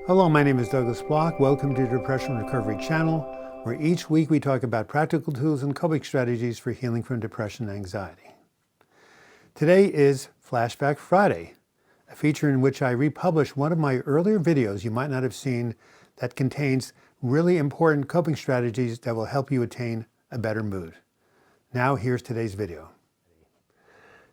Hello, my name is Douglas Bloch. Welcome to the Depression Recovery Channel, where each week we talk about practical tools and coping strategies for healing from depression and anxiety. Today is Flashback Friday, a feature in which I republish one of my earlier videos you might not have seen that contains really important coping strategies that will help you attain a better mood. Now here's today's video.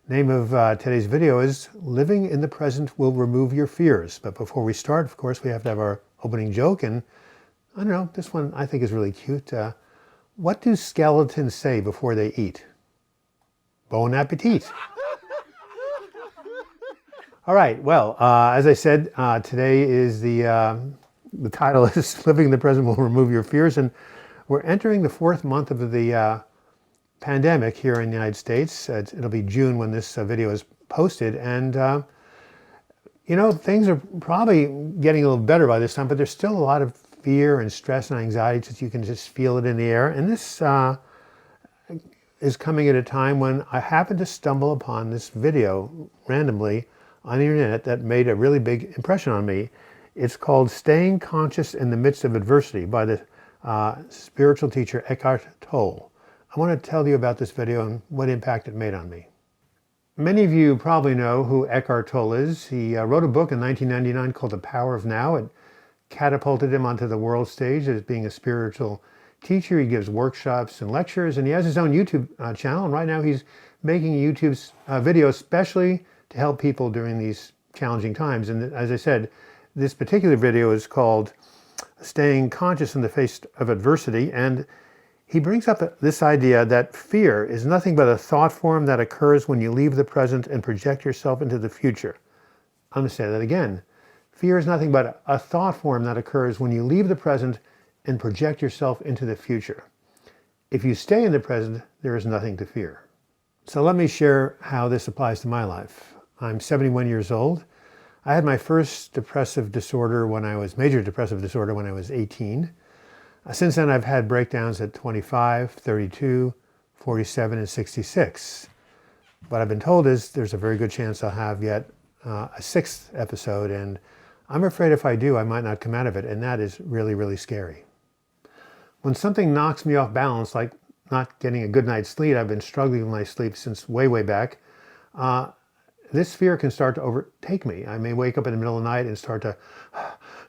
Name of today's video is Living in the Present Will Remove Your Fears. But before we start, of course, we have to have our opening joke. And I don't know, this one I think is really cute. What do skeletons say before they eat? Bon appetit. All right, well, as I said, today is the title is Living in the Present Will Remove Your Fears. And we're entering the fourth month of the pandemic here in the United States. It'll be June when this video is posted, and things are probably getting a little better by this time, but there's still a lot of fear and stress and anxiety. Just you can just feel it in the air. And this is coming at a time when I happened to stumble upon this video randomly on the internet that made a really big impression on me. It's called Staying Conscious in the Midst of Adversity by the spiritual teacher Eckhart Tolle. I want to tell you about this video and what impact it made on me. Many of you probably know who Eckhart Tolle is. He wrote a book in 1999 called The Power of Now. It catapulted him onto the world stage as being a spiritual teacher. He gives workshops and lectures, and he has his own YouTube channel. And right now he's making a YouTube video especially to help people during these challenging times. And as I said, this particular video is called Staying Conscious in the Face of Adversity. And he brings up this idea that fear is nothing but a thought form that occurs when you leave the present and project yourself into the future. I'm going to say that again. Fear is nothing but a thought form that occurs when you leave the present and project yourself into the future. If you stay in the present, there is nothing to fear. So let me share how this applies to my life. I'm 71 years old. I had my first major depressive disorder when I was 18. Since then, I've had breakdowns at 25, 32, 47, and 66. What I've been told is there's a very good chance I'll have yet a sixth episode, and I'm afraid if I do, I might not come out of it, and that is really, really scary. When something knocks me off balance, like not getting a good night's sleep, I've been struggling with my sleep since way, way back, this fear can start to overtake me. I may wake up in the middle of the night and start to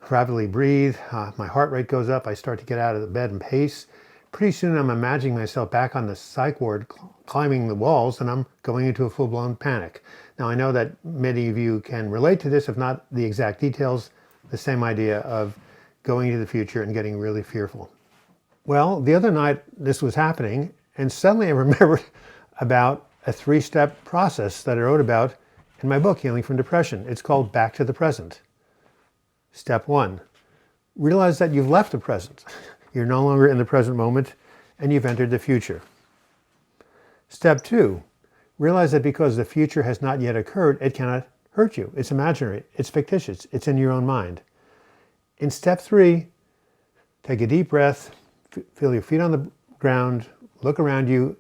rapidly breathe. My heart rate goes up. I start to get out of the bed and pace. Pretty soon I'm imagining myself back on the psych ward climbing the walls, and I'm going into a full-blown panic. Now I know that many of you can relate to this, if not the exact details, the same idea of going into the future and getting really fearful. Well, the other night this was happening, and suddenly I remembered about a 3-step process that I wrote about in my book, Healing from Depression. It's called Back to the Present. Step 1, realize that you've left the present. You're no longer in the present moment, and you've entered the future. Step 2, realize that because the future has not yet occurred, it cannot hurt you. It's imaginary, it's fictitious, it's in your own mind. In step 3, take a deep breath, feel your feet on the ground, look around you,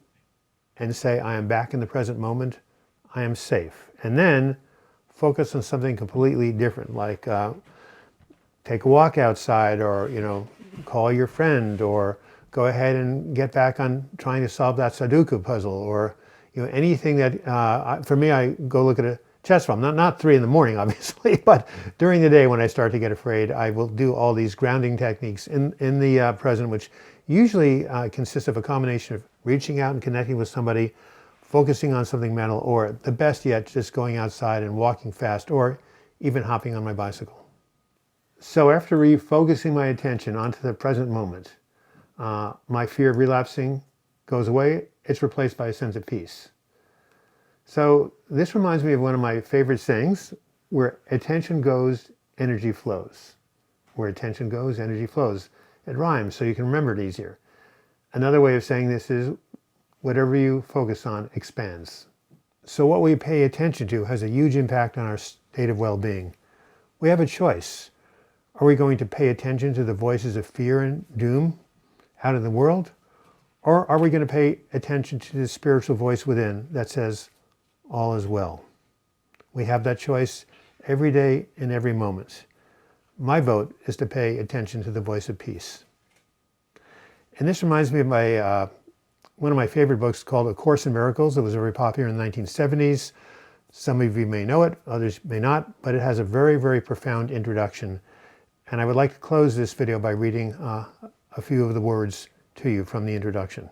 and say, I am back in the present moment, I am safe. And then focus on something completely different, like take a walk outside, or call your friend, or go ahead and get back on trying to solve that Sudoku puzzle, or anything that for me, I go look at a chess problem. Not 3 in the morning, obviously, but during the day when I start to get afraid, I will do all these grounding techniques in the present, which usually consists of a combination of reaching out and connecting with somebody, focusing on something mental, or the best yet, just going outside and walking fast, or even hopping on my bicycle. So after refocusing my attention onto the present moment, my fear of relapsing goes away. It's replaced by a sense of peace. So this reminds me of one of my favorite sayings, where attention goes, energy flows. Where attention goes, energy flows. It rhymes, so you can remember it easier. Another way of saying this is, whatever you focus on expands. So what we pay attention to has a huge impact on our state of well-being. We have a choice. Are we going to pay attention to the voices of fear and doom out in the world? Or are we going to pay attention to the spiritual voice within that says, all is well? We have that choice every day and every moment. My vote is to pay attention to the voice of peace. And this reminds me of one of my favorite books called A Course in Miracles. It was very popular in the 1970s. Some of you may know it, others may not, but it has a very, very profound introduction. And I would like to close this video by reading a few of the words to you from the introduction.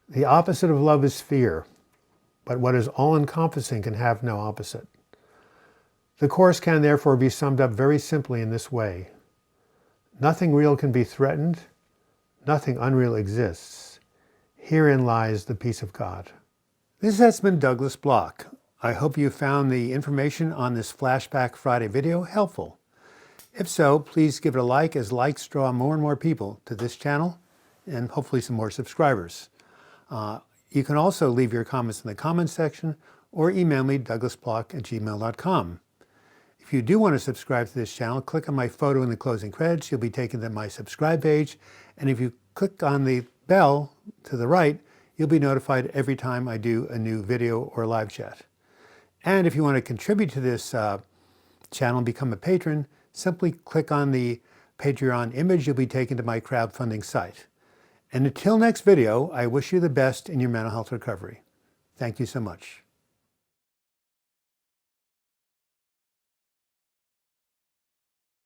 The opposite of love is fear, but what is all-encompassing can have no opposite. The Course can therefore be summed up very simply in this way. Nothing real can be threatened, nothing unreal exists. Herein lies the peace of God. This has been Douglas Bloch. I hope you found the information on this Flashback Friday video helpful. If so, please give it a like, as likes draw more and more people to this channel and hopefully some more subscribers. You can also leave your comments in the comments section or email me douglasbloch@gmail.com. If you do want to subscribe to this channel, click on my photo in the closing credits. You'll be taken to my subscribe page. And if you click on the bell to the right, you'll be notified every time I do a new video or live chat. And if you want to contribute to this channel and become a patron, simply click on the Patreon image. You'll be taken to my crowdfunding site. And until next video, I wish you the best in your mental health recovery. Thank you so much.